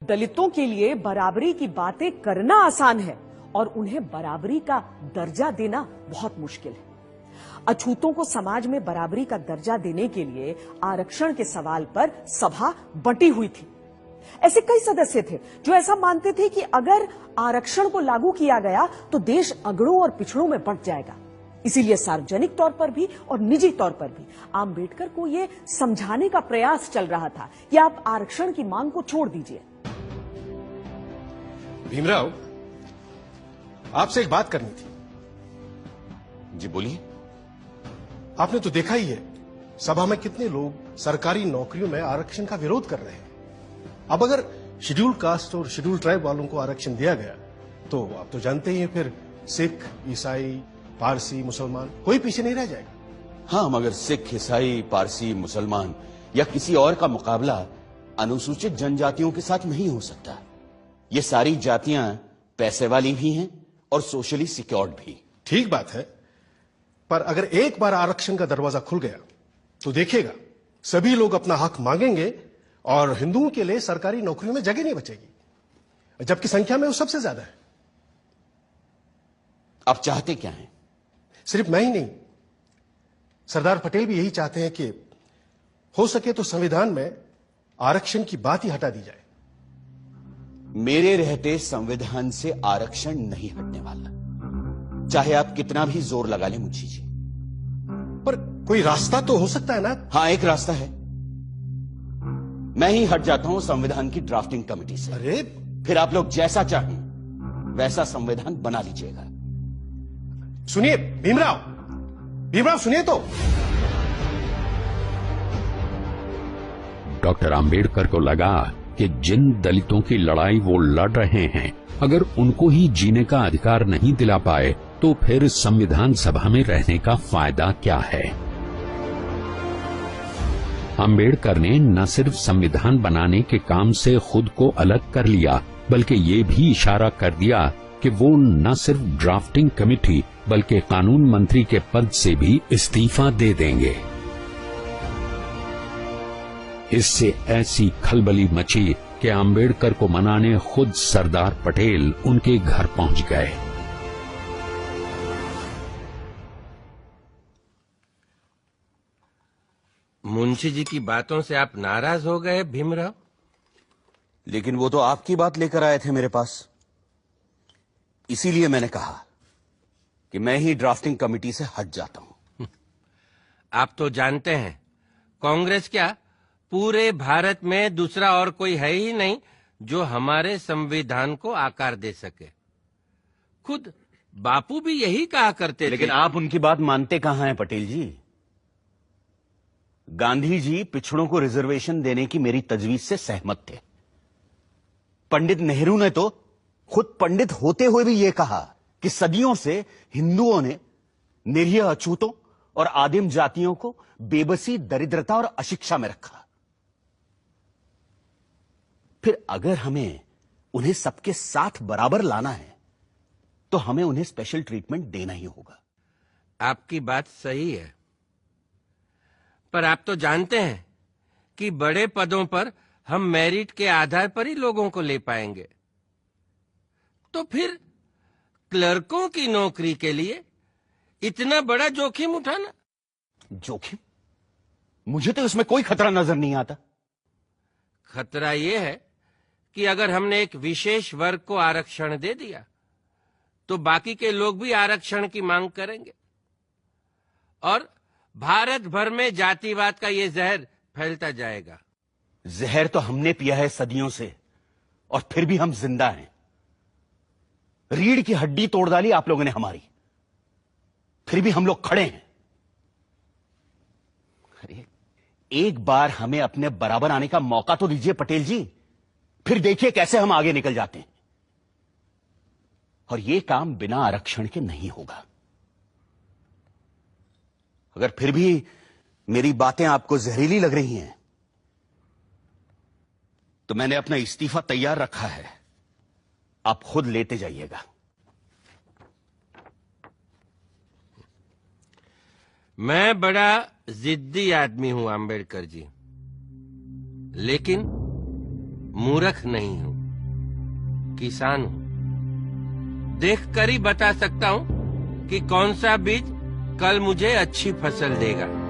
दलितों के लिए बराबरी की बातें करना आसान है और उन्हें बराबरी का दर्जा देना बहुत मुश्किल है। अछूतों को समाज में बराबरी का दर्जा देने के लिए आरक्षण के सवाल पर सभा बंटी हुई थी। ऐसे कई सदस्य थे जो ऐसा मानते थे कि अगर आरक्षण को लागू किया गया तो देश अगड़ों और पिछड़ों में बंट जाएगा। इसीलिए सार्वजनिक तौर पर भी और निजी तौर पर भी आंबेडकर को यह समझाने का प्रयास चल रहा था कि आप आरक्षण की मांग को छोड़ दीजिए। भीमराव, आपसे एक बात करनी थी। जी बोलिए। आपने तो देखा ही है सभा में कितने लोग सरकारी नौकरियों में आरक्षण का विरोध कर रहे हैं। अब अगर शेड्यूल कास्ट और शेड्यूल ट्राइब वालों को आरक्षण दिया गया तो आप तो जानते ही हैं फिर सिख, ईसाई, पारसी, मुसलमान कोई पीछे नहीं रह जाएगा। हाँ, मगर सिख, ईसाई, पारसी, मुसलमान या किसी और का मुकाबला अनुसूचित जनजातियों के साथ नहीं हो सकता। ये सारी जातियां पैसे वाली भी हैं और सोशली सिक्योर्ड भी। ठीक बात है, पर अगर एक बार आरक्षण का दरवाजा खुल गया तो देखिएगा सभी लोग अपना हक मांगेंगे और हिंदुओं के लिए सरकारी नौकरियों में जगह नहीं बचेगी, जबकि संख्या में वो सबसे ज्यादा है। आप चाहते क्या हैं? सिर्फ मैं ही नहीं, सरदार पटेल भी यही चाहते हैं कि हो सके तो संविधान में आरक्षण की बात ही हटा दी जाए। मेरे रहते संविधान से आरक्षण नहीं हटने वाला, चाहे आप कितना भी जोर लगा लें मुंशी जी। पर कोई रास्ता तो हो सकता है ना? हाँ, एक रास्ता है। मैं ही हट जाता हूं संविधान की ड्राफ्टिंग कमेटी से। अरे फिर आप लोग जैसा चाहें वैसा संविधान बना लीजिएगा। सुनिए भीमराव, भीमराव सुनिए तो। डॉक्टर आंबेडकर को लगा कि जिन दलितों की लड़ाई वो लड़ रहे हैं, अगर उनको ही जीने का अधिकार नहीं दिला पाए तो फिर संविधान सभा में रहने का फायदा क्या है। आंबेडकर ने न सिर्फ संविधान बनाने के काम से खुद को अलग कर लिया, बल्कि ये भी इशारा कर दिया कि वो न सिर्फ ड्राफ्टिंग कमेटी बल्कि कानून मंत्री के पद से भी इस्तीफा दे देंगे। इससे ऐसी खलबली मची कि आंबेडकर को मनाने खुद सरदार पटेल उनके घर पहुंच गए। मुंशी जी की बातों से आप नाराज हो गए भीमराव? लेकिन वो तो आपकी बात लेकर आए थे मेरे पास, इसीलिए मैंने कहा कि मैं ही ड्राफ्टिंग कमेटी से हट जाता हूं। आप तो जानते हैं कांग्रेस क्या पूरे भारत में दूसरा और कोई है ही नहीं जो हमारे संविधान को आकार दे सके। खुद बापू भी यही कहा करते थे। लेकिन आप उनकी बात मानते कहां हैं पटेल जी? गांधी जी पिछड़ों को रिजर्वेशन देने की मेरी तजवीज से सहमत थे। पंडित नेहरू ने तो खुद पंडित होते हुए भी यह कहा कि सदियों से हिंदुओं ने निरीह अछूतों और आदिम जातियों को बेबसी, दरिद्रता और अशिक्षा में रखा। फिर अगर हमें उन्हें सबके साथ बराबर लाना है तो हमें उन्हें स्पेशल ट्रीटमेंट देना ही होगा। आपकी बात सही है, पर आप तो जानते हैं कि बड़े पदों पर हम मेरिट के आधार पर ही लोगों को ले पाएंगे। तो फिर क्लर्कों की नौकरी के लिए इतना बड़ा जोखिम उठाना? जोखिम? मुझे तो इसमें कोई खतरा नजर नहीं आता। खतरा यह है कि अगर हमने एक विशेष वर्ग को आरक्षण दे दिया तो बाकी के लोग भी आरक्षण की मांग करेंगे और भारत भर में जातिवाद का ये जहर फैलता जाएगा। जहर तो हमने पिया है सदियों से और फिर भी हम जिंदा हैं। रीढ़ की हड्डी तोड़ डाली आप लोगों ने हमारी, फिर भी हम लोग खड़े हैं। अरे एक बार हमें अपने बराबर आने का मौका तो दीजिए पटेल जी, फिर देखिए कैसे हम आगे निकल जाते हैं। और यह काम बिना आरक्षण के नहीं होगा। अगर फिर भी मेरी बातें आपको जहरीली लग रही हैं तो मैंने अपना इस्तीफा तैयार रखा है, आप खुद लेते जाइएगा। मैं बड़ा जिद्दी आदमी हूं आंबेडकर जी, लेकिन मूर्ख नहीं हूं। किसान हूं। देखकर ही बता सकता हूं कि कौन सा बीज कल मुझे अच्छी फसल देगा।